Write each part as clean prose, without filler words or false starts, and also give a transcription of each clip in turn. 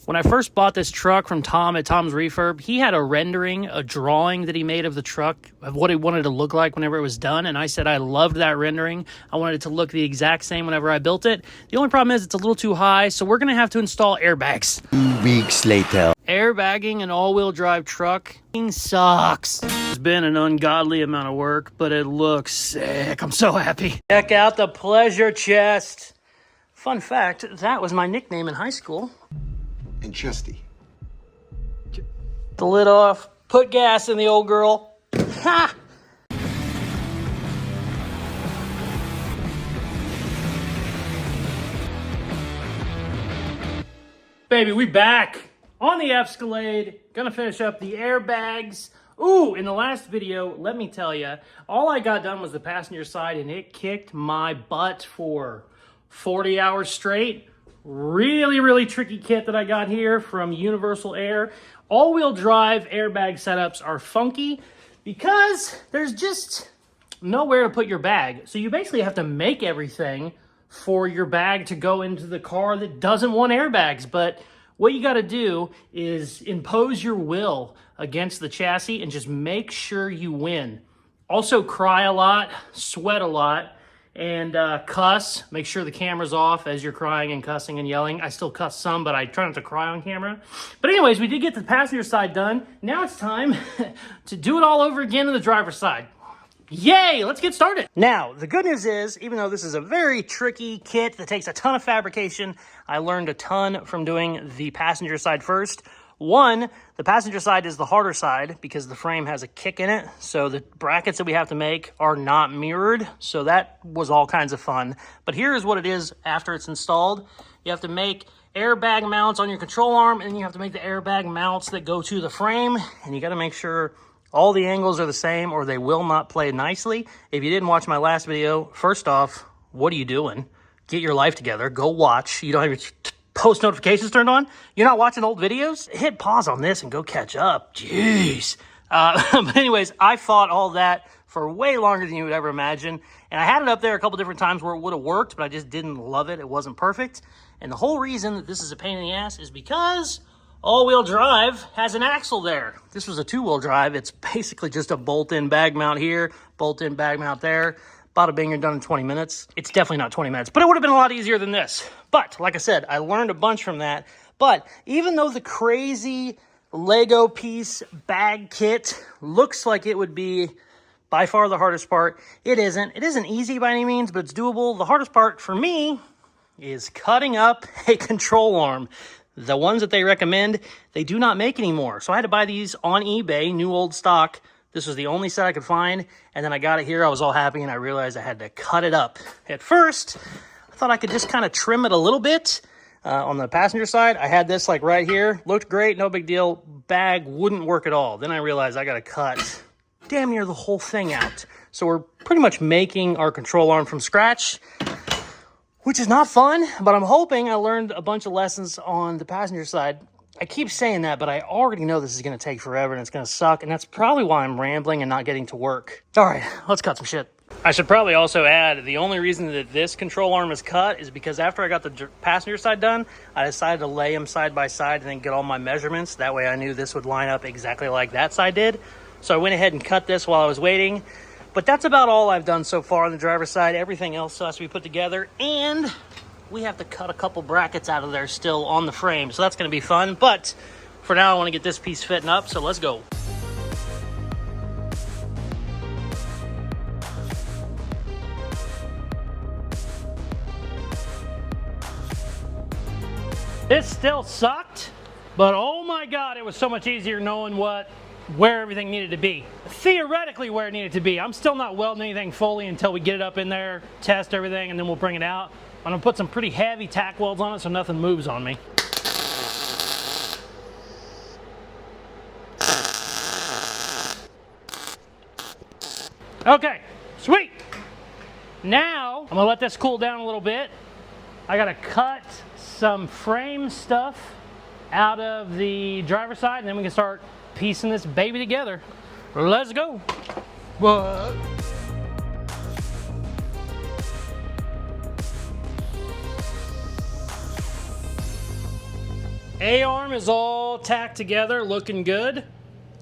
When I first bought this truck from Tom at Tom's Refurb, he had a rendering, a drawing that he made of the truck, of what it wanted to look like whenever it was done, and I said I loved that rendering. I wanted it to look the exact same whenever I built it. The only problem is it's a little too high, so we're going to have to install airbags. 2 weeks later. Airbagging an all-wheel drive truck sucks. It's been an ungodly amount of work, but it looks sick. I'm so happy. Check out the pleasure chest. Fun fact, that was my nickname in high school. And Chesty. The lid off, put gas in the old girl. Ha! Baby, we back on the Fscalade. Gonna finish up the airbags. Ooh, in the last video, let me tell you, all I got done was the passenger side and it kicked my butt for 40 hours straight. Really tricky kit that I got here from Universal Air. All-wheel drive airbag setups are funky because there's just nowhere to put your bag. So you basically have to make everything for your bag to go into the car that doesn't want airbags. But what you got to do is impose your will against the chassis and just make sure you win. Also cry a lot, sweat a lot, and cuss. Make sure the camera's off as you're crying and cussing and yelling. I still cuss some, but I try not to cry on camera. But anyways, we did get the passenger side done. Now it's time to do it all over again on the driver's side. Yay, let's get started. Now, the good news is, even though this is a very tricky kit that takes a ton of fabrication, I learned a ton from doing the passenger side first. One, the passenger side is the harder side because the frame has a kick in it. So the brackets that we have to make are not mirrored. So that was all kinds of fun. But here is what it is after it's installed. You have to make airbag mounts on your control arm, and you have to make the airbag mounts that go to the frame. And you got to make sure all the angles are the same or they will not play nicely. If you didn't watch my last video, first off, what are you doing? Get your life together. Go watch. You don't have your post notifications turned on? You're not watching old videos? Hit pause on this and go catch up. Jeez. But anyways, I fought all that for way longer than you would ever imagine. And I had it up there a couple different times where it would have worked, but I just didn't love it. It wasn't perfect. And the whole reason that this is a pain in the ass is because all-wheel drive has an axle there. This was a two-wheel drive. It's basically just a bolt-in bag mount here, bolt-in bag mount there. Bada bing, you're done in 20 minutes. It's definitely not 20 minutes, but it would have been a lot easier than this. But like I said, I learned a bunch from that. But even though the crazy Lego piece bag kit looks like it would be by far the hardest part, it isn't. It isn't easy by any means, but it's doable. The hardest part for me is cutting up a control arm. The ones that they recommend, they do not make anymore. So I had to buy these on eBay, new old stock. This was the only set I could find, and then I got it here. I was all happy, and I realized I had to cut it up. At first, I thought I could just kind of trim it a little bit on the passenger side. I had this like right here. Looked great, no big deal. Bag wouldn't work at all. Then I realized I got to cut damn near the whole thing out. So we're pretty much making our control arm from scratch, which is not fun, but I'm hoping I learned a bunch of lessons on the passenger side. I keep saying that, but I already know this is going to take forever and it's going to suck, and that's probably why I'm rambling and not getting to work. All right, let's cut some shit. I should probably also add, the only reason that this control arm is cut is because after I got the passenger side done, I decided to lay them side by side and then get all my measurements. That way I knew this would line up exactly like that side did. So I went ahead and cut this while I was waiting. But that's about all I've done so far on the driver's side. Everything else has to be put together, and we have to cut a couple brackets out of there still on the frame. So that's going to be fun. But for now, I want to get this piece fitting up, so let's go. It still sucked, but oh my God, it was so much easier knowing where everything needed to be. Theoretically where it needed to be. I'm still not welding anything fully until we get it up in there, test everything, and then we'll bring it out. I'm gonna put some pretty heavy tack welds on it so nothing moves on me. Okay, sweet. Now, I'm gonna let this cool down a little bit. I gotta cut some frame stuff out of the driver's side, and then we can start piecing this baby together. Let's go. What? A-arm is all tacked together, looking good.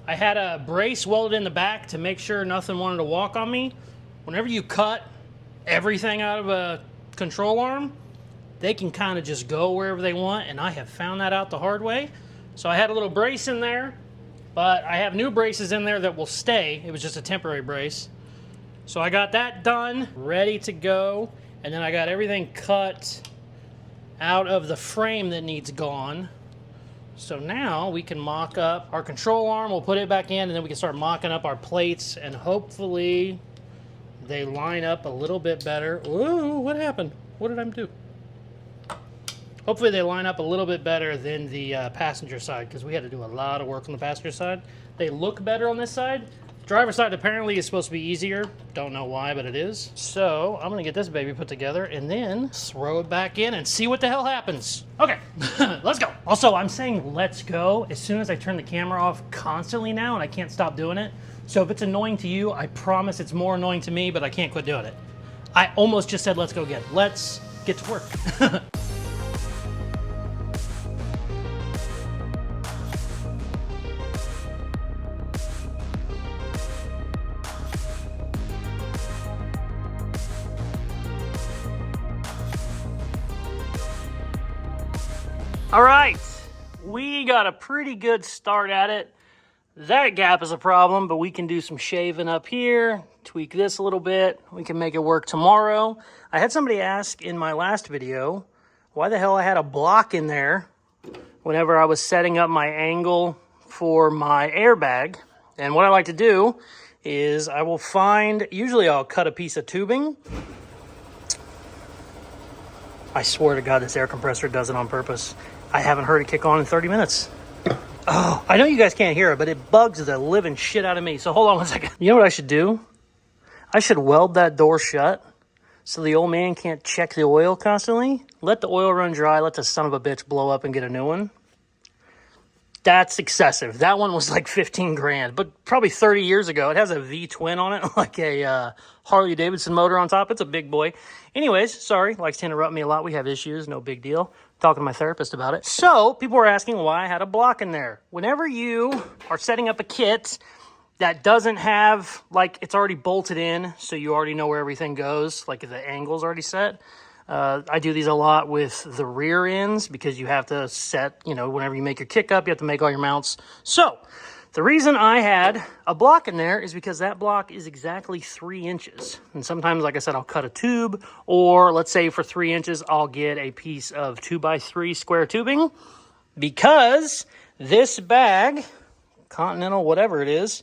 I had a brace welded in the back to make sure nothing wanted to walk on me. Whenever you cut everything out of a control arm, they can kind of just go wherever they want, and I have found that out the hard way. So I had a little brace in there, but I have new braces in there that will stay. It was just a temporary brace. So I got that done, ready to go, and then I got everything cut out of the frame that needs gone. So now we can mock up our control arm, we'll put it back in, and then we can start mocking up our plates, and hopefully they line up a little bit better. Ooh, what happened? What did I do? Hopefully they line up a little bit better than the passenger side, because we had to do a lot of work on the passenger side. They look better on this side. Driver's side apparently is supposed to be easier. Don't know why, but it is. So I'm gonna get this baby put together and then throw it back in and see what the hell happens. Okay, let's go. Also, I'm saying let's go as soon as I turn the camera off constantly now, and I can't stop doing it. So if it's annoying to you, I promise it's more annoying to me, but I can't quit doing it. I almost just said let's go again. Let's get to work. All right, we got a pretty good start at it. That gap is a problem, but we can do some shaving up here, tweak this a little bit. We can make it work tomorrow. I had somebody ask in my last video why the hell I had a block in there whenever I was setting up my angle for my airbag. And what I like to do is I will find, usually I'll cut a piece of tubing. I swear to God, this air compressor does it on purpose. I haven't heard it kick on in 30 minutes. Oh, I know you guys can't hear it, but it bugs the living shit out of me. So hold on one second. You know what I should do? I should weld that door shut so the old man can't check the oil constantly. Let the oil run dry, let the son of a bitch blow up and get a new one. That's excessive. That one was like 15 grand, but probably 30 years ago. It has a V-twin on it, like a Harley Davidson motor on top. It's a big boy. Anyways, sorry, likes to interrupt me a lot. We have issues, no big deal. Talking to my therapist about it. So people were asking why I had a block in there. Whenever you are setting up a kit that doesn't have, like, it's already bolted in, so you already know where everything goes, like the angle's already set. I do these a lot with the rear ends because you have to set, you know, whenever you make your kick up, you have to make all your mounts. So the reason I had a block in there is because that block is exactly 3 inches. And sometimes, like I said, I'll cut a tube, or let's say for 3 inches, I'll get a piece of 2x3 square tubing, because this bag, Continental, whatever it is,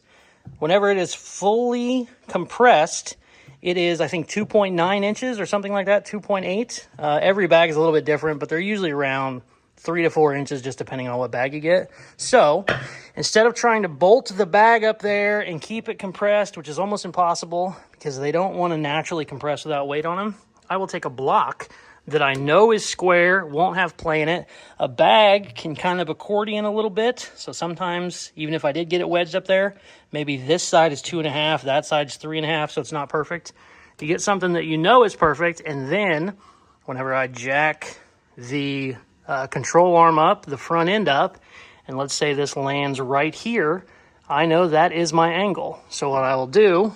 whenever it is fully compressed, it is, I think, 2.9 inches or something like that, 2.8. Every bag is a little bit different, but they're usually around 3 to 4 inches, just depending on what bag you get. So instead of trying to bolt the bag up there and keep it compressed, which is almost impossible because they don't want to naturally compress without weight on them, I will take a block that I know is square, won't have play in it. A bag can kind of accordion a little bit. So sometimes, even if I did get it wedged up there, maybe this side is 2.5, that side's 3.5, so it's not perfect. You get something that you know is perfect, and then whenever I jack the control arm up, the front end up, and let's say this lands right here, I know that is my angle. So what I will do,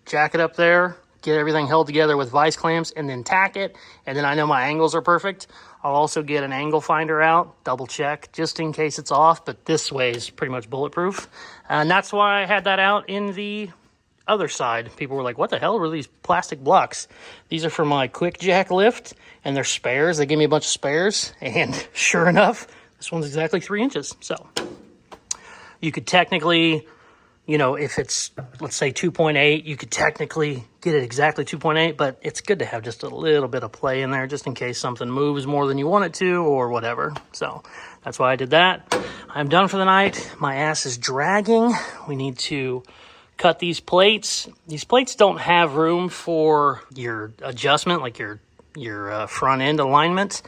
jack it up there, get everything held together with vice clamps, and then tack it, and then I know my angles are perfect. I'll also get an angle finder out, double check, just in case it's off, but this way is pretty much bulletproof. And that's why I had that out in the other side. People were like, what the hell were these plastic blocks? These are for my quick jack lift, and they're spares. They gave me a bunch of spares, and sure enough, this one's exactly 3 inches. So you could technically, you know, if it's, let's say 2.8, you could technically get it exactly 2.8, but it's good to have just a little bit of play in there just in case something moves more than you want it to or whatever. So that's why I did that. I'm done for the night. My ass is dragging. We need to cut these plates. These plates don't have room for your adjustment, like your front end alignment.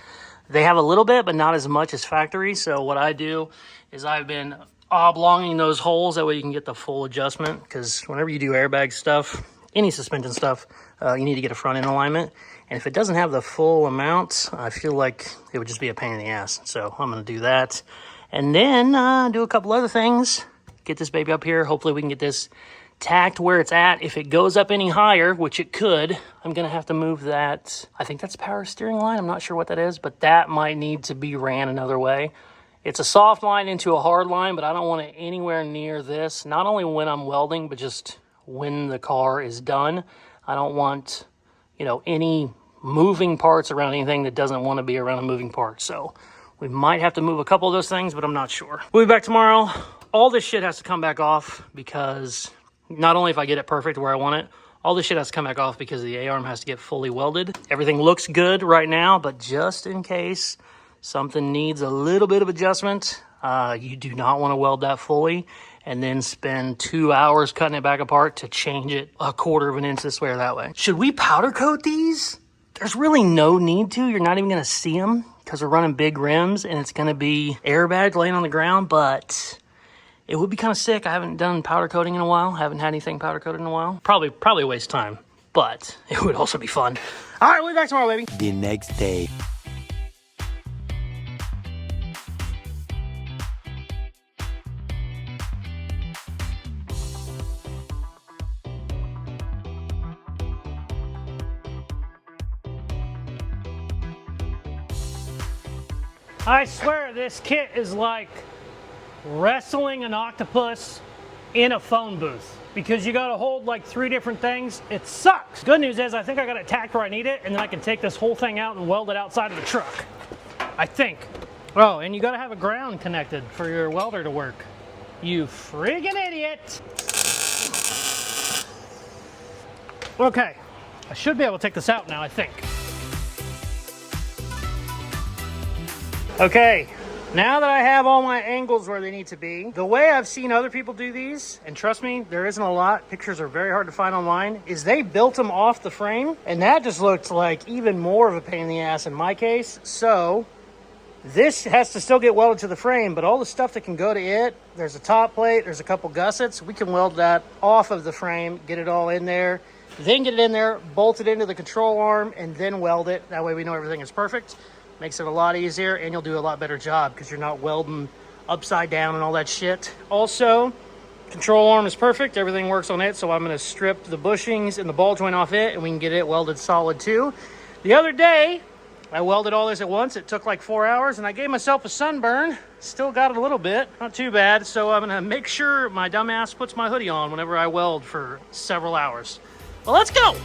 They have a little bit, but not as much as factory. So what I do is I've been oblonging those holes, that way you can get the full adjustment, because whenever you do airbag stuff, any suspension stuff, you need to get a front end alignment. And if it doesn't have the full amount, I feel like it would just be a pain in the ass. So I'm going to do that. And then do a couple other things. Get this baby up here. Hopefully we can get this tacked where it's at. If it goes up any higher, which it could, I'm going to have to move that. I think that's power steering line. I'm not sure what that is, but that might need to be ran another way. It's a soft line into a hard line, but I don't want it anywhere near this. Not only when I'm welding, but just when the car is done. I don't want, you know, any moving parts around anything that doesn't want to be around a moving part. So we might have to move a couple of those things, but I'm not sure. We'll be back tomorrow. All this shit has to come back off because not only if I get it perfect where I want it, all this shit has to come back off because the A-arm has to get fully welded. Everything looks good right now, but just in case something needs a little bit of adjustment, you do not want to weld that fully and then spend 2 hours cutting it back apart to change it a quarter of an inch this way or that way. Should we powder coat these? There's really no need to. You're not even going to see them because we're running big rims and it's going to be airbag laying on the ground, but it would be kind of sick. I haven't done powder coating in a while. Haven't had anything powder coated in a while. Probably a waste of time, but it would also be fun. All right, we'll be back tomorrow, baby. The next day. I swear this kit is like wrestling an octopus in a phone booth because you got to hold like 3 different things. It sucks. Good news is I think I got it tacked where I need it, and then I can take this whole thing out and weld it outside of the truck. I think. Oh, and you got to have a ground connected for your welder to work. You friggin' idiot. Okay, I should be able to take this out now, I think. Okay, now that I have all my angles where they need to be, the way I've seen other people do these, and trust me, there isn't a lot, pictures are very hard to find online, is they built them off the frame, and that just looked like even more of a pain in the ass in my case. So this has to still get welded to the frame, but all the stuff that can go to it, there's a top plate, there's a couple gussets, we can weld that off of the frame, get it all in there, then get it in there, bolt it into the control arm, and then weld it. That way we know everything is perfect. Makes it a lot easier, and you'll do a lot better job because you're not welding upside down and all that shit. Also, control arm is perfect. Everything works on it, so I'm going to strip the bushings and the ball joint off it, and we can get it welded solid too. The other day, I welded all this at once. It took like 4 hours, and I gave myself a sunburn. Still got it a little bit. Not too bad, so I'm going to make sure my dumbass puts my hoodie on whenever I weld for several hours. Well, let's go!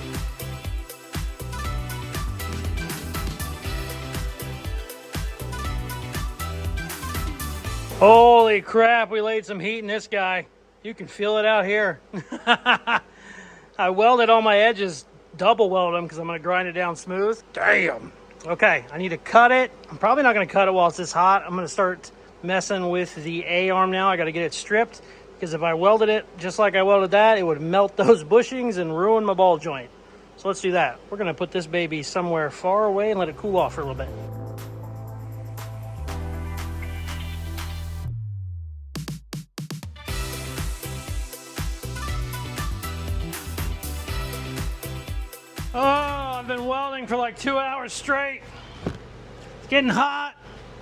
Holy crap, we laid some heat in this guy. You can feel it out here. I welded all my edges, double weld them because I'm going to grind it down smooth. Damn. Okay, I need to cut it. I'm probably not going to cut it while it's this hot. I'm going to start messing with the A-arm now. I got to get it stripped because if I welded it just like I welded that, it would melt those bushings and ruin my ball joint. So let's do that. We're going to put this baby somewhere far away and let it cool off for a little bit. Oh, I've been welding for like 2 hours straight. It's getting hot,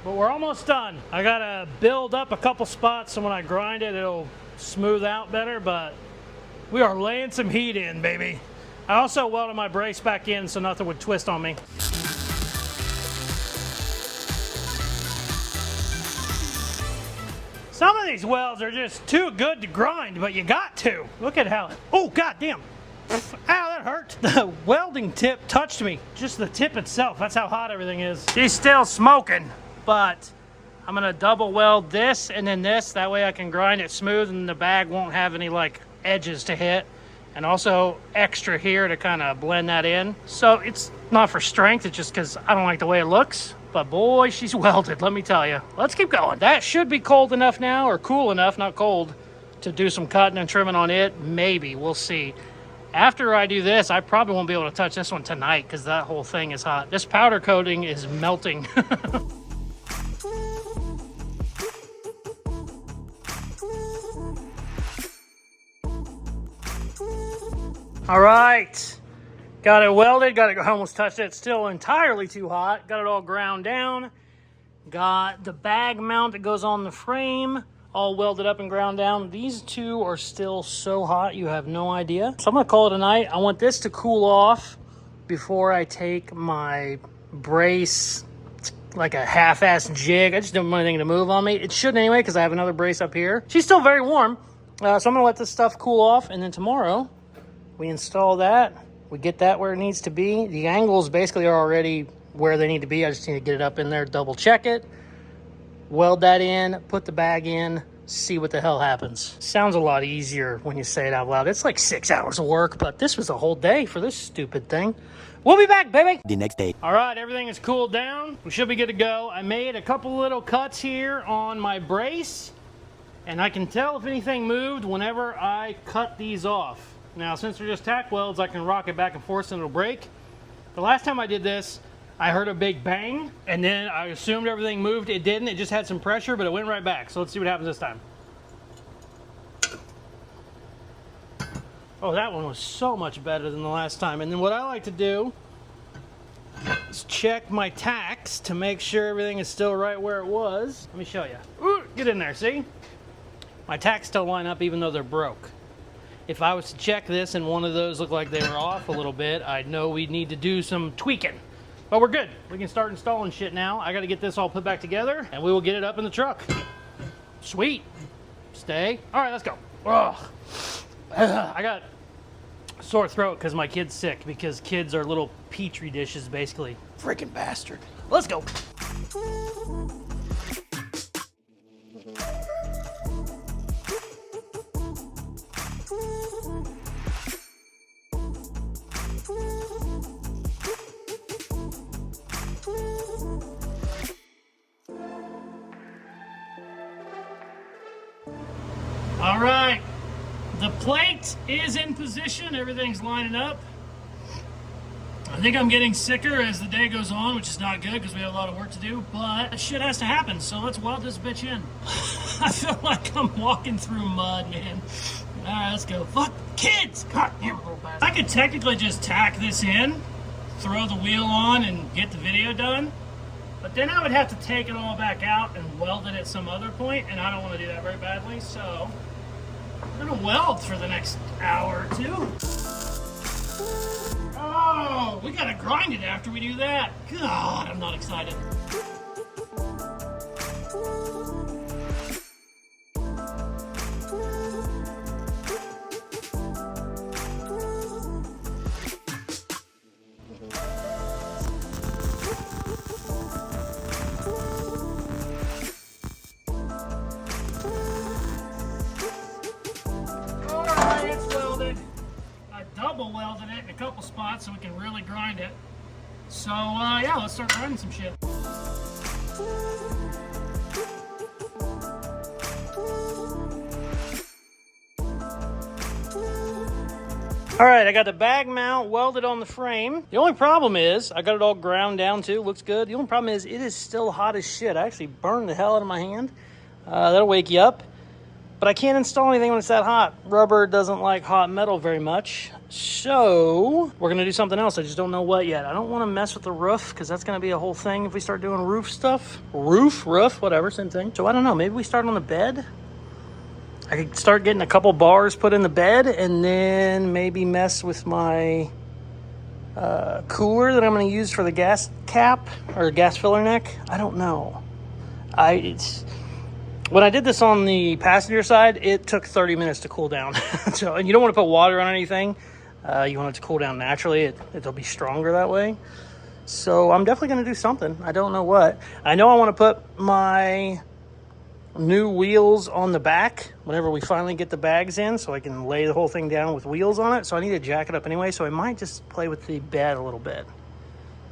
but we're almost done. I gotta build up a couple spots so when I grind it, it'll smooth out better, but we are laying some heat in, baby. I also welded my brace back in so nothing would twist on me. Some of these welds are just too good to grind, but you got to. Look at how, oh, goddamn. Ow, that hurt. The welding tip touched me. Just the tip itself. That's how hot everything is. She's still smoking, but I'm gonna double weld this and then this. That way I can grind it smooth and the bag won't have any like edges to hit. And also extra here to kind of blend that in. So it's not for strength, it's just because I don't like the way it looks. But boy, she's welded, let me tell you. Let's keep going. That should be cold enough now, or cool enough, not cold, to do some cutting and trimming on it. Maybe, we'll see. After I do this, I probably won't be able to touch this one tonight because that whole thing is hot. This powder coating is melting. All right, Got it welded, got it, almost touched it. It's still entirely too hot. Got it all ground down. Got the bag mount that goes on the frame all welded up and ground down. These two are still so hot, you have no idea. So I'm gonna call it a night. I want this to cool off before I take my brace, like a half-assed jig. I just don't want anything to move on me. It shouldn't anyway, because I have another brace up here. She's still very warm. So I'm gonna let this stuff cool off, and then tomorrow we install that. We get that where it needs to be. The angles basically are already where they need to be. I just need to get it up in there, double check it, weld that in, put the bag in, see what the hell happens. Sounds a lot easier when you say it out loud. It's like 6 hours of work, but this was a whole day for this stupid thing. We'll be back, baby. The next day. All right, everything is cooled down. We should be good to go. I made a couple little cuts here on my brace, and I can tell if anything moved whenever I cut these off. Now, since they're just tack welds, I can rock it back and forth and it'll break. The last time I did this, I heard a big bang, and then I assumed everything moved. It didn't. It just had some pressure, but it went right back. So let's see what happens this time. Oh, that one was so much better than the last time. And then what I like to do is check my tacks to make sure everything is still right where it was. Let me show you. Ooh, get in there, see? My tacks still line up even though they're broke. If I was to check this and one of those looked like they were off a little bit, I'd know we'd need to do some tweaking. But we're good. We can start installing shit now. I got to get this all put back together, and we will get it up in the truck. Sweet. Stay. All right, let's go. Ugh. I got a sore throat because my kid's sick, because kids are little petri dishes, basically. Freaking bastard. Let's go. All right, the plate is in position. Everything's lining up. I think I'm getting sicker as the day goes on, which is not good because we have a lot of work to do, but shit has to happen, so let's weld this bitch in. I feel like I'm walking through mud, man. All right, let's go. Fuck kids! God damn it, little bastard. I could technically just tack this in, throw the wheel on, and get the video done, but then I would have to take it all back out and weld it at some other point, and I don't want to do that very badly, so I'm gonna weld for the next hour or two. Oh, we gotta grind it after we do that. God, I'm not excited. Double welded it in a couple spots so we can really grind it. So yeah, let's start grinding some shit. All right, I got the bag mount welded on the frame. The only problem is, I got it all ground down too, looks good. The only problem is, it is still hot as shit. I actually burned the hell out of my hand. That'll wake you up. But I can't install anything when it's that hot. Rubber doesn't like hot metal very much. So we're gonna do something else. I just don't know what yet. I don't wanna mess with the roof because that's gonna be a whole thing if we start doing roof stuff. Roof, whatever, same thing. So I don't know, maybe we start on the bed? I could start getting a couple bars put in the bed and then maybe mess with my cooler that I'm gonna use for the gas cap or gas filler neck. I don't know. When I did this on the passenger side, it took 30 minutes to cool down. So, and you don't want to put water on anything. You want it to cool down naturally. It'll be stronger that way. So I'm definitely going to do something. I don't know what. I know I want to put my new wheels on the back whenever we finally get the bags in, so I can lay the whole thing down with wheels on it. So I need to jack it up anyway. So I might just play with the bed a little bit.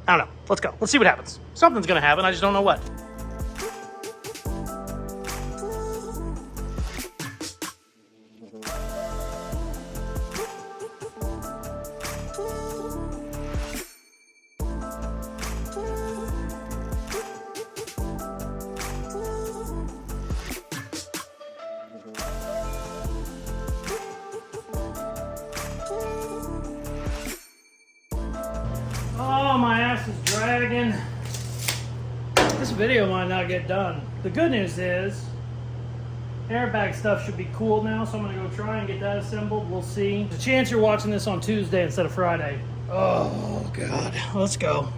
I don't know. Let's go. Let's see what happens. Something's going to happen. I just don't know what. bagging. This video might not get done. The good news is airbag stuff should be cool now, so I'm gonna go try and get that assembled. We'll see. There's a chance you're watching this on Tuesday instead of Friday. Oh God, let's go.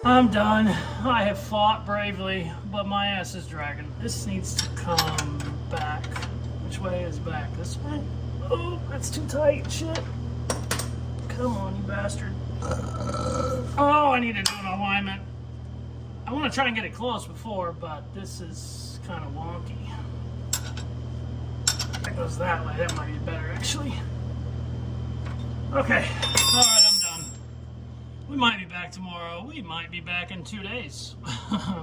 I'm done. I have fought bravely, but my ass is dragging. This needs to come back. Which way is back? This way? Oh, that's too tight. Shit. Come on, you bastard. Oh, I need to do an alignment. I want to try and get it close before, but this is kind of wonky. That goes that way. That might be better, actually. Okay. All right, I'm done. We might be back tomorrow. We might be back in 2 days.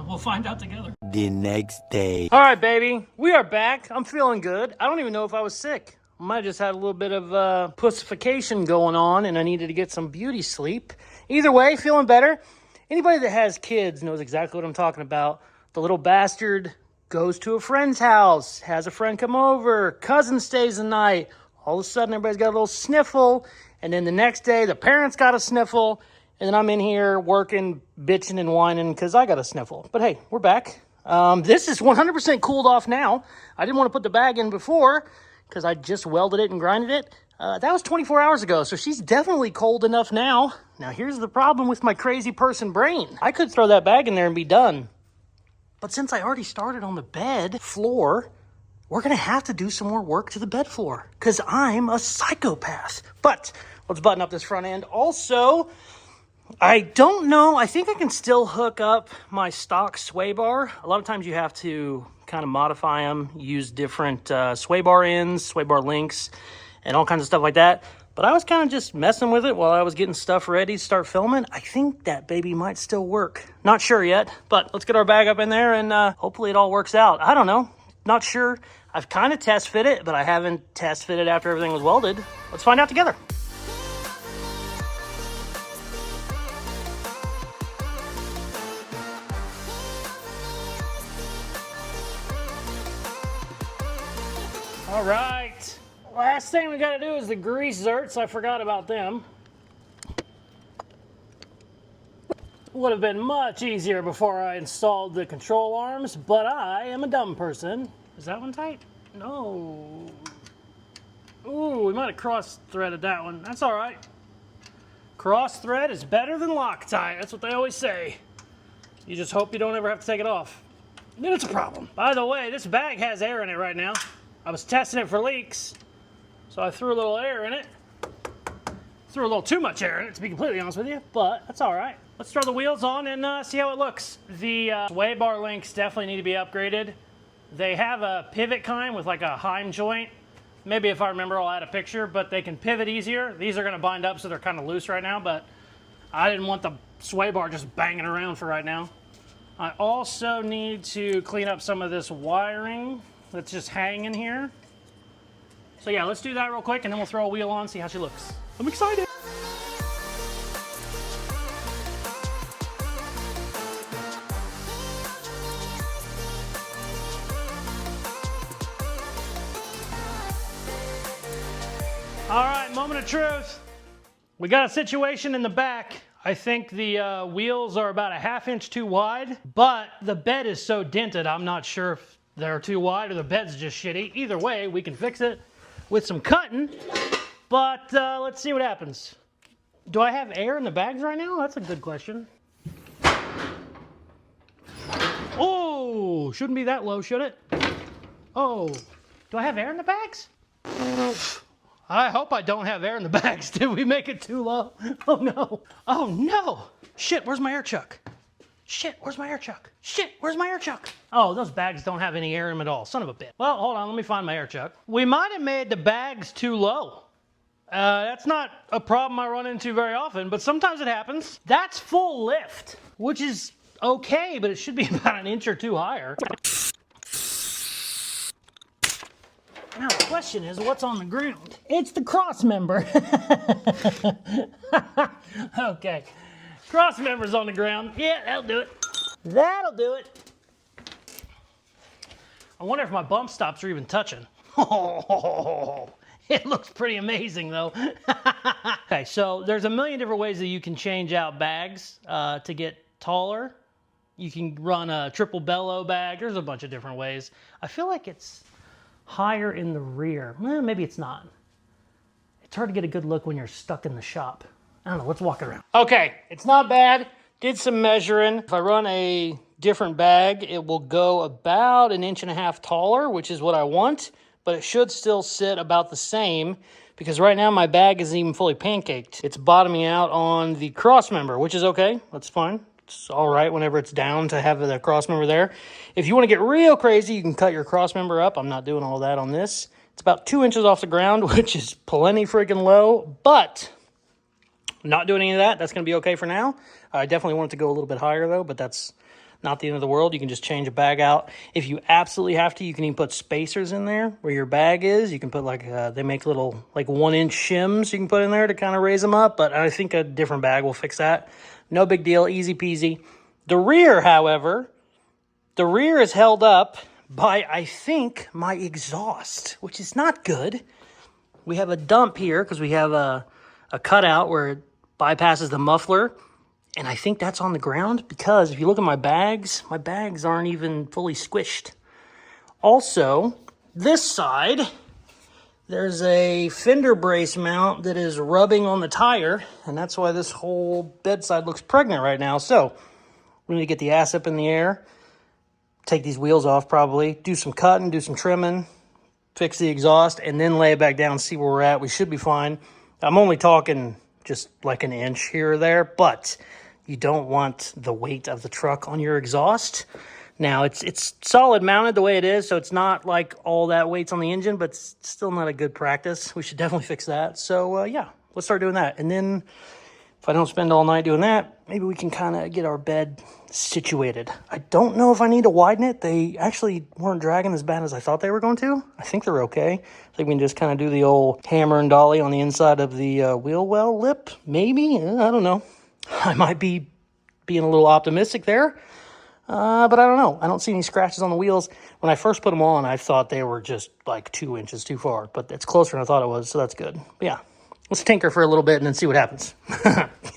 We'll find out together. The next day. All right, baby. We are back. I'm feeling good. I don't even know if I was sick. I might have just had a little bit of pussification going on, and I needed to get some beauty sleep. Either way, feeling better. Anybody that has kids knows exactly what I'm talking about. The little bastard goes to a friend's house, has a friend come over, cousin stays the night. All of a sudden, everybody's got a little sniffle, and then the next day, the parents got a sniffle. And then I'm in here working, bitching and whining because I got a sniffle. But hey, we're back. This is 100% cooled off now. I didn't want to put the bag in before because I just welded it and grinded it. That was 24 hours ago, so she's definitely cold enough now. Now here's the problem with my crazy person brain. I could throw that bag in there and be done. But since I already started on the bed floor, we're going to have to do some more work to the bed floor because I'm a psychopath. But let's button up this front end. Also, I don't know. I think I can still hook up my stock sway bar. A lot of times you have to kind of modify them, use different sway bar ends, sway bar links, and all kinds of stuff like that. But I was kind of just messing with it while I was getting stuff ready to start filming. I think that baby might still work. Not sure yet, but let's get our bag up in there and hopefully it all works out. I don't know. Not sure. I've kind of test fit it, but I haven't test fitted after everything was welded. Let's find out together. All right, last thing we gotta do is the grease zerts. I forgot about them. Would have been much easier before I installed the control arms, but I am a dumb person. Is that one tight? No. Ooh, we might have cross-threaded that one. That's all right. Cross-thread is better than Loctite. That's what they always say. You just hope you don't ever have to take it off. Then it's a problem. By the way, this bag has air in it right now. I was testing it for leaks, so I threw a little air in it. Threw a little too much air in it, to be completely honest with you, but that's all right. Let's throw the wheels on and see how it looks. The sway bar links definitely need to be upgraded. They have a pivot kind with like a Heim joint. Maybe if I remember, I'll add a picture, but they can pivot easier. These are gonna bind up, so they're kind of loose right now, but I didn't want the sway bar just banging around for right now. I also need to clean up some of this wiring that's just hanging here. So yeah, let's do that real quick and then we'll throw a wheel on, see how she looks. I'm excited. All right, moment of truth. We got a situation in the back. I think the wheels are about a ½ inch too wide, but the bed is so dented, I'm not sure if they're too wide or the bed's just shitty. Either way, we can fix it with some cutting, but let's see what happens. Do I have air in the bags right now? That's a good question. Oh, shouldn't be that low, should it? Oh, do I have air in the bags? I hope I don't have air in the bags. Did we make it too low? Oh no. Oh no. Shit, where's my air chuck? Shit, where's my air chuck? Shit, where's my air chuck? Oh, those bags don't have any air in them at all. Son of a bitch. Well, hold on, let me find my air chuck. We might have made the bags too low. That's not a problem I run into very often, but sometimes it happens. That's full lift, which is okay, but it should be about an inch or two higher. Now the question is, what's on the ground? It's the cross member. Okay. Cross members on the ground. Yeah, that'll do it. That'll do it. I wonder if my bump stops are even touching. Oh, it looks pretty amazing though. Okay, so there's a million different ways that you can change out bags to get taller. You can run a triple bellow bag. There's a bunch of different ways. I feel like it's higher in the rear. Well, maybe it's not. It's hard to get a good look when you're stuck in the shop. I don't know, let's walk around. Okay, it's not bad. Did some measuring. If I run a different bag, it will go about 1.5 inches taller, which is what I want, but it should still sit about the same because right now my bag isn't even fully pancaked. It's bottoming out on the cross member, which is okay. That's fine. It's all right whenever it's down to have the cross member there. If you want to get real crazy, you can cut your cross member up. I'm not doing all that on this. It's about 2 inches off the ground, which is plenty freaking low, but I'm not doing any of that. That's going to be okay for now. I definitely want it to go a little bit higher though, but that's not the end of the world. You can just change a bag out. If you absolutely have to, you can even put spacers in there where your bag is. You can put like, they make little like 1-inch shims you can put in there to kind of raise them up, but I think a different bag will fix that. No big deal, easy peasy. The rear, however, the rear is held up by, I think, my exhaust, which is not good. We have a dump here because we have a cutout where it bypasses the muffler. And I think that's on the ground because if you look at my bags aren't even fully squished. Also, this side, there's a fender brace mount that is rubbing on the tire, and that's why this whole bedside looks pregnant right now. So we need to get the ass up in the air, take these wheels off probably, do some cutting, do some trimming, fix the exhaust, and then lay it back down, see where we're at. We should be fine. I'm only talking just like 1 inch here or there, but you don't want the weight of the truck on your exhaust. Now, it's solid mounted the way it is, so it's not like all that weight's on the engine, but it's still not a good practice. We should definitely fix that. So, yeah, let's start doing that. And then if I don't spend all night doing that, maybe we can kind of get our bed situated. I don't know if I need to widen it. They actually weren't dragging as bad as I thought they were going to. I think they're okay. I think we can just kind of do the old hammer and dolly on the inside of the wheel well lip. Maybe, I don't know. I might be being a little optimistic there. But I don't know. I don't see any scratches on the wheels. When I first put them on, I thought they were just like 2 inches too far, but it's closer than I thought it was, so that's good. But yeah, let's tinker for a little bit and then see what happens.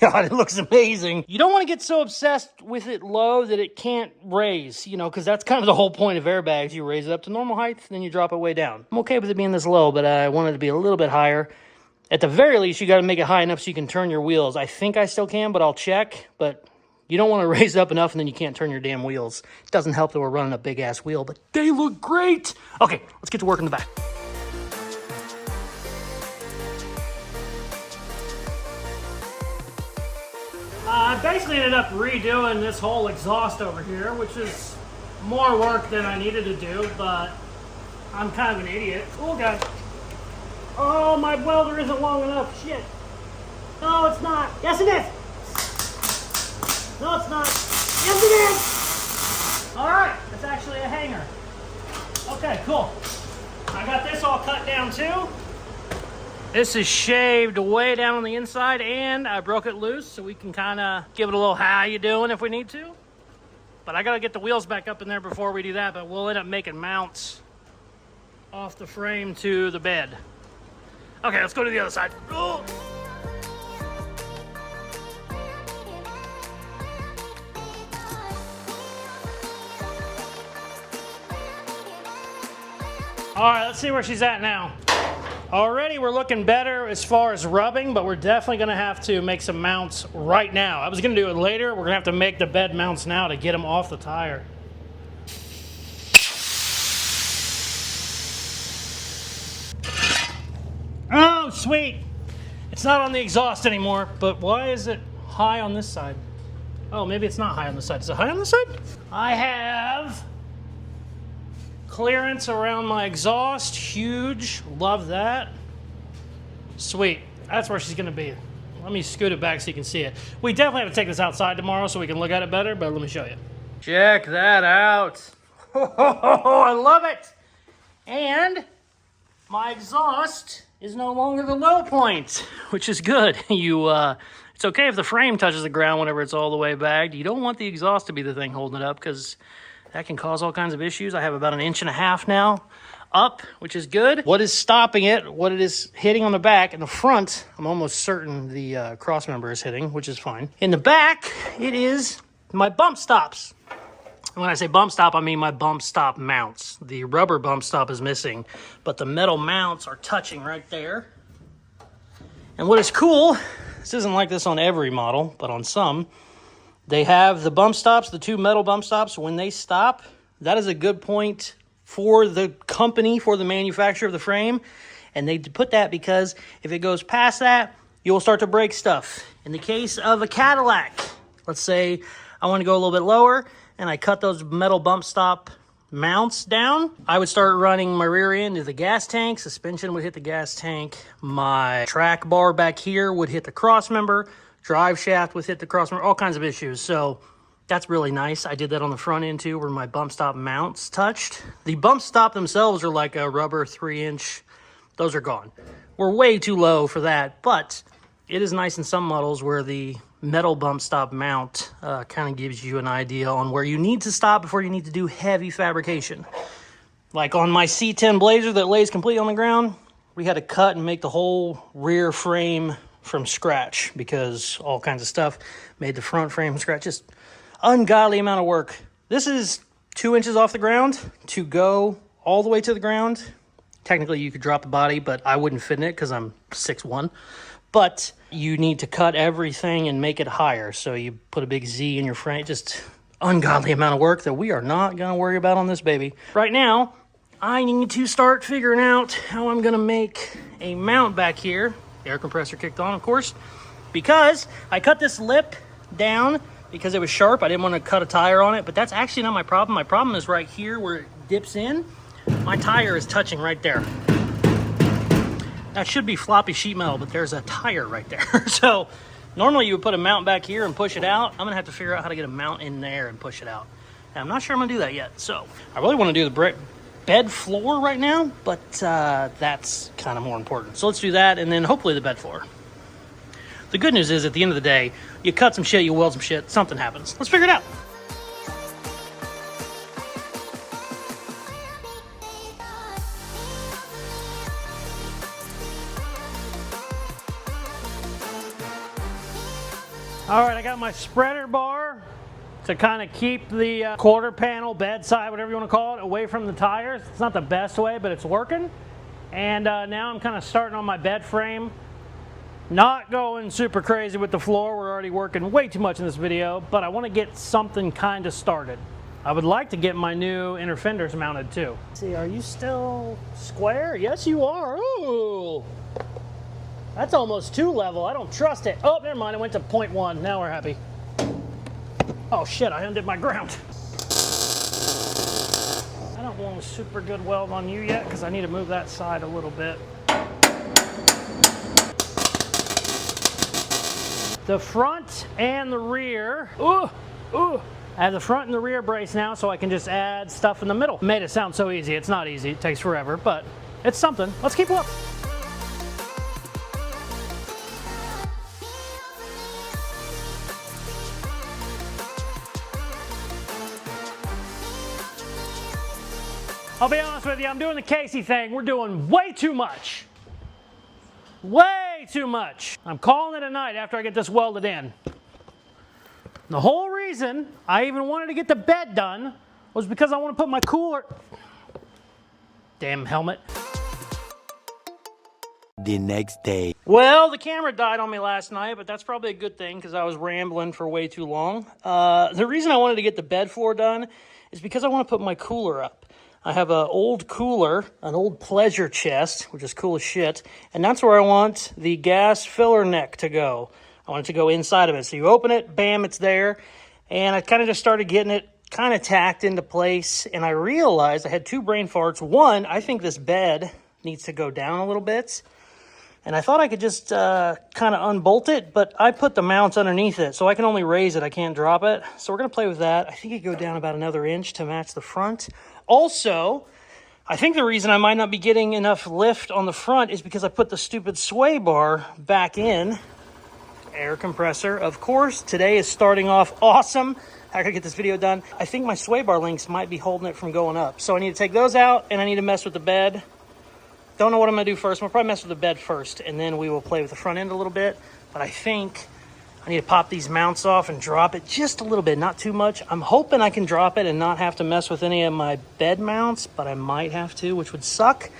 God, it looks amazing. You don't want to get so obsessed with it low that it can't raise, you know, because that's kind of the whole point of airbags. You raise it up to normal height, then you drop it way down. I'm okay with it being this low, but I wanted it to be a little bit higher. At the very least, you got to make it high enough so you can turn your wheels. I think I still can, but I'll check. But you don't want to raise it up enough and then you can't turn your damn wheels. It doesn't help that we're running a big-ass wheel, but they look great. Okay, let's get to work in the back. I basically ended up redoing this whole exhaust over here, which is more work than I needed to do, but I'm kind of an idiot. Oh, God. Oh, my welder isn't long enough. Shit. No, it's not. Yes, it is. No, it's not. Yes, it is! Alright, it's actually a hanger. Okay, cool. I got this all cut down too. This is shaved way down on the inside, and I broke it loose so we can kind of give it a little how you doing if we need to. But I got to get the wheels back up in there before we do that, but we'll end up making mounts off the frame to the bed. Okay, let's go to the other side. Oh. All right, let's see where she's at now. Already we're looking better as far as rubbing, but we're definitely gonna have to make some mounts right now. I was gonna do it later. We're gonna have to make the bed mounts now to get them off the tire. Oh, sweet. It's not on the exhaust anymore, but why is it high on this side? Oh, maybe it's not high on this side. Is it high on this side? I have clearance around my exhaust, huge, love that. Sweet, that's where she's gonna be. Let me scoot it back so you can see it. We definitely have to take this outside tomorrow so we can look at it better, but let me show you. Check that out. Oh, I love it. And my exhaust is no longer the low point, which is good. It's okay if the frame touches the ground whenever it's all the way bagged. You don't want the exhaust to be the thing holding it up because that can cause all kinds of issues. I have about 1.5 inches now up, which is good. What is stopping it, what it is hitting on the back, in the front, I'm almost certain the cross member is hitting, which is fine. In the back, it is my bump stops. When I say bump stop, I mean my bump stop mounts. The rubber bump stop is missing, but the metal mounts are touching right there. And what is cool, this isn't like this on every model, but on some, they have the bump stops, the two metal bump stops. When they stop, that is a good point for the company, for the manufacturer of the frame. And they put that because if it goes past that, you'll start to break stuff. In the case of a Cadillac, let's say I want to go a little bit lower, and I cut those metal bump stop mounts down, I would start running my rear end to the gas tank, suspension would hit the gas tank, my track bar back here would hit the cross member, drive shaft would hit the cross member, all kinds of issues. So that's really nice. I did that on the front end too, where my bump stop mounts touched. The bump stop themselves are like a rubber 3-inch, those are gone. We're way too low for that, but it is nice in some models where the metal bump stop mount kind of gives you an idea on where you need to stop before you need to do heavy fabrication. Like on my C10 Blazer that lays completely on the ground, we had to cut and make the whole rear frame from scratch because all kinds of stuff made the front frame from scratch. Just ungodly amount of work. This is 2 inches off the ground to go all the way to the ground. Technically you could drop the body, but I wouldn't fit in it because I'm 6'1". But you need to cut everything and make it higher. So you put a big Z in your frame. Just ungodly amount of work that we are not going to worry about on this baby. Right now, I need to start figuring out how I'm going to make a mount back here. Air compressor kicked on, of course, because I cut this lip down because it was sharp. I didn't want to cut a tire on it, but that's actually not my problem. My problem is right here where it dips in. My tire is touching right there. That should be floppy sheet metal, but there's a tire right there. So normally you would put a mount back here and push it out. I'm gonna have to figure out how to get a mount in there and push it out. And I'm not sure I'm gonna do that yet. So I really wanna do the bed floor right now, but that's kind of more important. So let's do that and then hopefully the bed floor. The good news is at the end of the day, you cut some shit, you weld some shit, something happens. Let's figure it out. All right, I got my spreader bar to kind of keep the quarter panel, bedside, whatever you want to call it, away from the tires. It's not the best way, but it's working. And now I'm kind of starting on my bed frame. Not going super crazy with the floor. We're already working way too much in this video, but I want to get something kind of started. I would like to get my new inner fenders mounted too. Let's see, are you still square? Yes, you are. Ooh. That's almost 2 level. I don't trust it. Oh, never mind. It went to 0.1. Now we're happy. Oh, shit. I undid my ground. I don't want a super good weld on you yet because I need to move that side a little bit. The front and the rear. Ooh, ooh. I have the front and the rear brace now, so I can just add stuff in the middle. Made it sound so easy. It's not easy. It takes forever, but it's something. Let's keep up. I'll be honest with you, I'm doing the Casey thing. We're doing way too much. Way too much. I'm calling it a night after I get this welded in. The whole reason I even wanted to get the bed done was because I want to put my cooler... Damn helmet. The next day. Well, the camera died on me last night, but that's probably a good thing because I was rambling for way too long. The reason I wanted to get the bed floor done is because I want to put my cooler up. I have an old cooler, an old pleasure chest, which is cool as shit, and that's where I want the gas filler neck to go. I want it to go inside of it. So you open it, bam, it's there, and I kind of just started getting it kind of tacked into place, and I realized I had 2 brain farts. One, I think this bed needs to go down a little bit, and I thought I could just kind of unbolt it, but I put the mounts underneath it, so I can only raise it, I can't drop it. So we're going to play with that. I think it could go down about another inch to match the front. Also, I think the reason I might not be getting enough lift on the front is because I put the stupid sway bar back in, air compressor. Of course, today is starting off awesome. I gotta get this video done. I think my sway bar links might be holding it from going up. So I need to take those out and I need to mess with the bed. Don't know what I'm gonna do first. I'll probably mess with the bed first and then we will play with the front end a little bit. But I think I need to pop these mounts off and drop it just a little bit, not too much. I'm hoping I can drop it and not have to mess with any of my bed mounts, but I might have to, which would suck.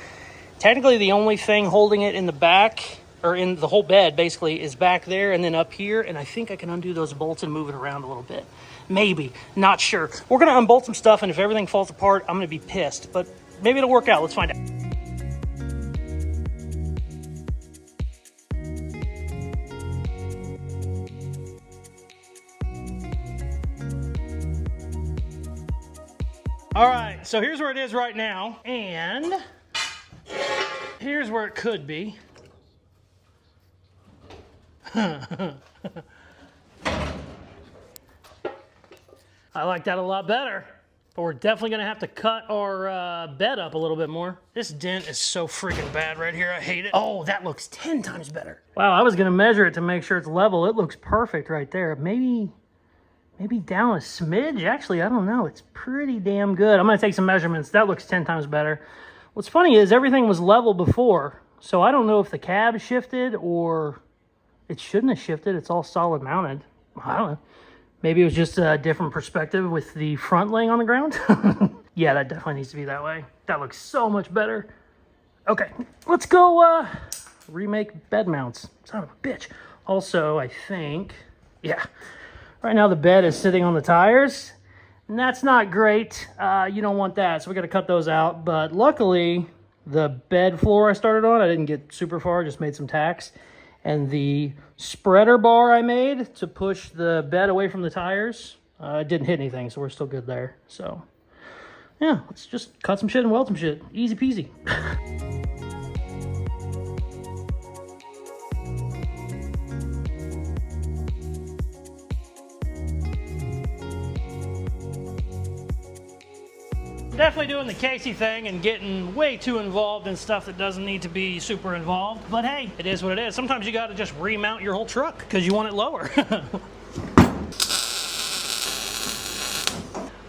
Technically, the only thing holding it in the back, or in the whole bed, basically, is back there and then up here, and I think I can undo those bolts and move it around a little bit. Maybe. Not sure. We're going to unbolt some stuff, and if everything falls apart, I'm going to be pissed, but maybe it'll work out. Let's find out. All right, so here's where it is right now, and here's where it could be. I like that a lot better, but we're definitely gonna have to cut our bed up a little bit more. This dent is so freaking bad right here. I hate it. Oh, that looks 10 times better. Wow, I was gonna measure it to make sure it's level. It looks perfect right there. Maybe down a smidge. Actually, I don't know. It's pretty damn good. I'm gonna take some measurements. That looks 10 times better. What's funny is everything was level before, so I don't know if the cab shifted or it shouldn't have shifted. It's all solid mounted. I don't know. Maybe it was just a different perspective with the front laying on the ground. Yeah, that definitely needs to be that way. That looks so much better. Okay, let's go remake bed mounts. Son of a bitch. Also, I think, yeah, right now the bed is sitting on the tires, and that's not great. You don't want that, so we got to cut those out. But luckily, the bed floor I started on, I didn't get super far, just made some tacks. And the spreader bar I made to push the bed away from the tires, didn't hit anything, so we're still good there. So, yeah, let's just cut some shit and weld some shit. Easy peasy. Definitely doing the Casey thing and getting way too involved in stuff that doesn't need to be super involved. But hey, it is what it is. Sometimes you got to just remount your whole truck because you want it lower.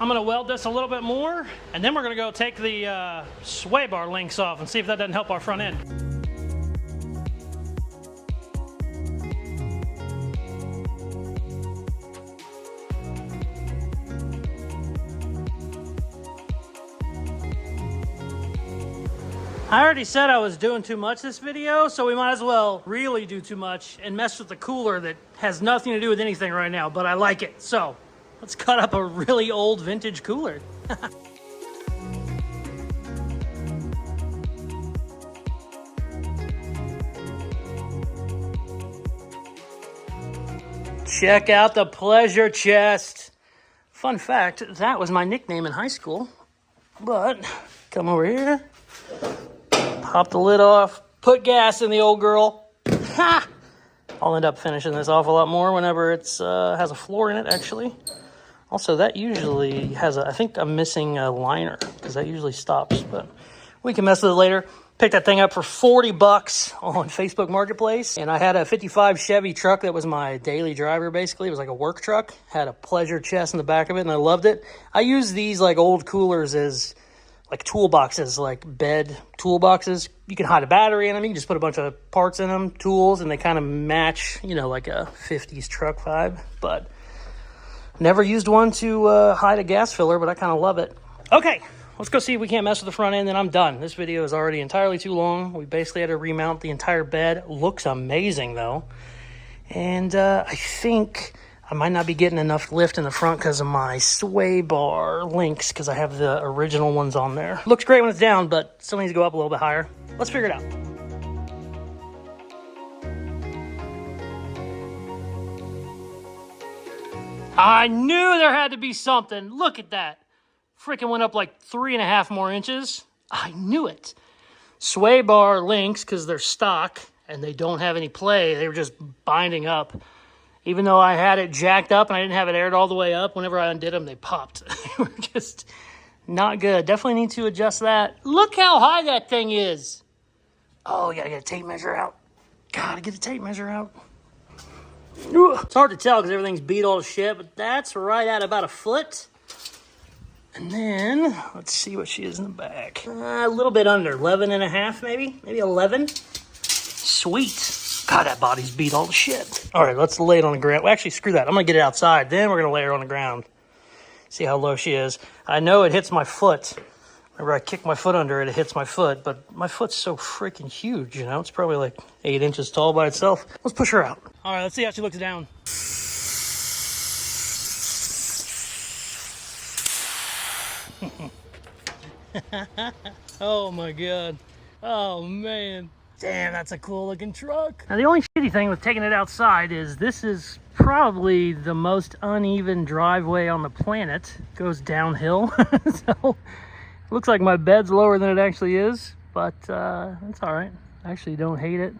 I'm going to weld this a little bit more, and then we're going to go take the sway bar links off and see if that doesn't help our front end. I already said I was doing too much this video, so we might as well really do too much and mess with the cooler that has nothing to do with anything right now, but I like it. So let's cut up a really old vintage cooler. Check out the pleasure chest. Fun fact, that was my nickname in high school. But come over here. Pop the lid off, put gas in the old girl. Ha! I'll end up finishing this off a lot more whenever it's has a floor in it, actually. Also, that usually has I think I'm missing a liner, because that usually stops, but we can mess with it later. Picked that thing up for 40 bucks on Facebook Marketplace, and I had a 55 Chevy truck that was my daily driver, basically. It was like a work truck. Had a pleasure chest in the back of it, and I loved it. I use these like old coolers as like toolboxes, like bed toolboxes. You can hide a battery in them. You can just put a bunch of parts in them, tools, and they kind of match, you know, like a 50s truck vibe. But never used one to hide a gas filler, but I kind of love it. Okay, let's go see if we can't mess with the front end, and I'm done. This video is already entirely too long. We basically had to remount the entire bed. Looks amazing, though. And I think I might not be getting enough lift in the front because of my sway bar links, because I have the original ones on there. Looks great when it's down, but still needs to go up a little bit higher. Let's figure it out. I knew there had to be something. Look at that. Freaking went up like 3.5 more inches. I knew it. Sway bar links, because they're stock and they don't have any play. They were just binding up. Even though I had it jacked up and I didn't have it aired all the way up, whenever I undid them, they popped. They were just not good. Definitely need to adjust that. Look how high that thing is. Oh, you gotta get a tape measure out. Gotta get a tape measure out. It's hard to tell because everything's beat all to shit, but that's right at about 1 foot. And then, let's see what she is in the back. A little bit under, 11.5 maybe? Maybe 11? Sweet. God, that body's beat all to shit. All right, let's lay it on the ground. Well, actually, screw that. I'm gonna get it outside, then we're gonna lay her on the ground. See how low she is. I know it hits my foot. Whenever I kick my foot under it, it hits my foot, but my foot's so freaking huge, you know? It's probably like 8 inches tall by itself. Let's push her out. All right, let's see how she looks down. Oh my God. Oh man. Damn, that's a cool looking truck. Now the only shitty thing with taking it outside is this is probably the most uneven driveway on the planet. It goes downhill. So it looks like my bed's lower than it actually is, but that's all right. I actually don't hate it.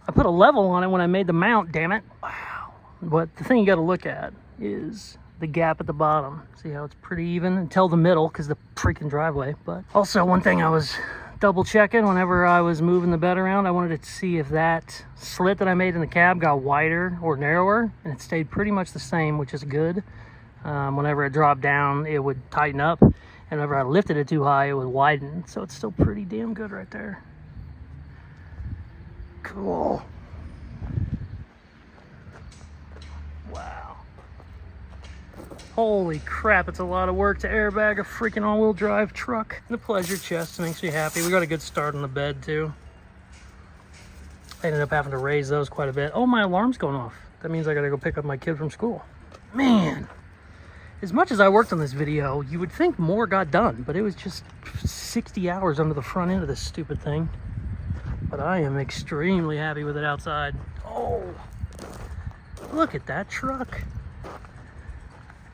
I put a level on it when I made the mount, damn it. Wow. But the thing you gotta look at is the gap at the bottom. See how it's pretty even until the middle because the freaking driveway. But also one thing I was double checking whenever I was moving the bed around, I wanted to see if that slit that I made in the cab got wider or narrower, and it stayed pretty much the same, which is good. Whenever it dropped down, it would tighten up, and whenever I lifted it too high, it would widen. So it's still pretty damn good right there. Cool. Wow. Holy crap, it's a lot of work to airbag a freaking all-wheel drive truck. The pleasure chest makes me happy. We got a good start on the bed too. I ended up having to raise those quite a bit. Oh, my alarm's going off. That means I gotta go pick up my kid from school. Man, as much as I worked on this video, you would think more got done, but it was just 60 hours under the front end of this stupid thing. But I am extremely happy with it outside. Oh, look at that truck.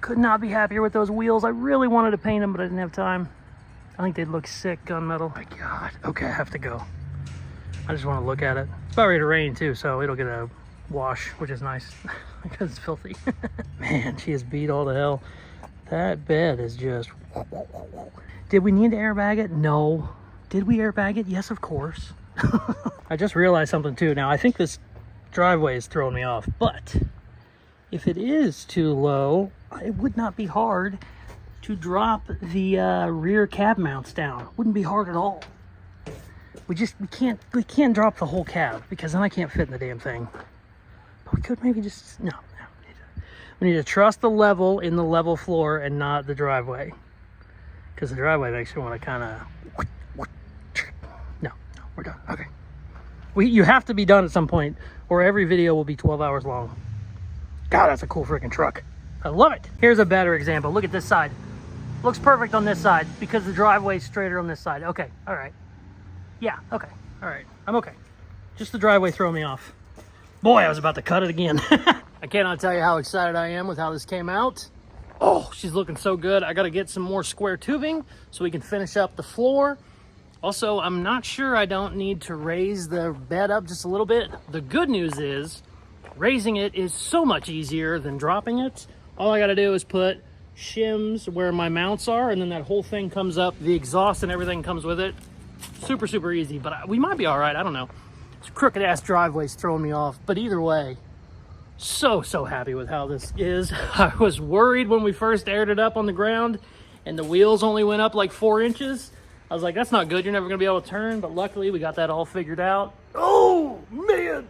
Could not be happier with those wheels. I really wanted to paint them, but I didn't have time. I think they'd look sick gunmetal. My God. Okay, I have to go. I just want to look at it. It's about ready to rain too, so it'll get a wash, which is nice because it's filthy. Man, she is beat all to hell. That bed is just... Did we need to airbag it? No. Did we airbag it? Yes, of course. I just realized something too. Now, I think this driveway is throwing me off, but if it is too low, it would not be hard to drop the rear cab mounts down. Wouldn't be hard at all. We can't drop the whole cab because then I can't fit in the damn thing. But we could maybe just, no. We need to trust the level in the level floor and not the driveway. Because the driveway makes you want to kind of, no, we're done, okay. You have to be done at some point or every video will be 12 hours long. God, that's a cool freaking truck. I love it. Here's a better example. Look at this side. Looks perfect on this side because the driveway's straighter on this side. Okay, all right. Yeah, okay, all right. I'm okay. Just the driveway throwing me off. Boy, I was about to cut it again. I cannot tell you how excited I am with how this came out. Oh, she's looking so good. I gotta get some more square tubing so we can finish up the floor. Also, I'm not sure I don't need to raise the bed up just a little bit. The good news is raising it is so much easier than dropping it. All I gotta do is put shims where my mounts are, and then that whole thing comes up. The exhaust and everything comes with it. Super, super easy, but we might be all right. I don't know. This crooked ass driveway's throwing me off, but either way, so happy with how this is. I was worried when we first aired it up on the ground and the wheels only went up like 4 inches. I was like, that's not good. You're never gonna be able to turn, but luckily we got that all figured out. Oh, man.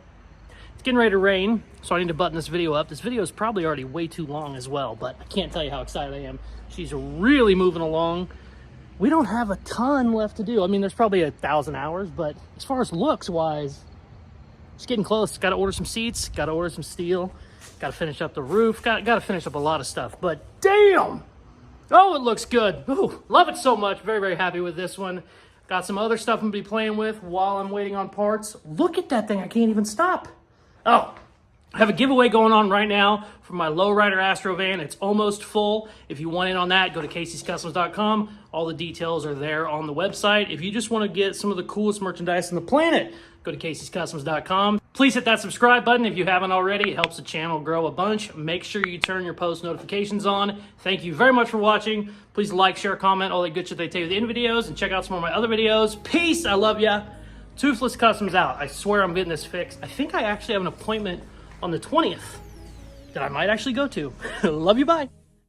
It's getting ready to rain, so I need to button this video up. This video is probably already way too long as well, but I can't tell you how excited I am. She's really moving along. We don't have a ton left to do. I mean, there's probably 1,000 hours, but as far as looks-wise, it's getting close. Got to order some seats, got to order some steel, got to finish up the roof, got to finish up a lot of stuff, but damn! Oh, it looks good. Ooh, love it so much. Very, very happy with this one. Got some other stuff I'm going to be playing with while I'm waiting on parts. Look at that thing. I can't even stop. Oh, I have a giveaway going on right now for my lowrider Astro van. It's almost full. If you want in on that, go to Caseyscustoms.com. All the details are there on the website. If you just want to get some of the coolest merchandise on the planet, go to Caseyscustoms.com. Please hit that subscribe button if you haven't already. It helps the channel grow a bunch. Make sure you turn your post notifications on. Thank you very much for watching. Please like, share, comment, all that good shit they tell you with the end videos, and check out some of my other videos. Peace. I love ya. Toothless Customs out. I swear I'm getting this fixed. I think I actually have an appointment on the 20th that I might actually go to. Love you, bye.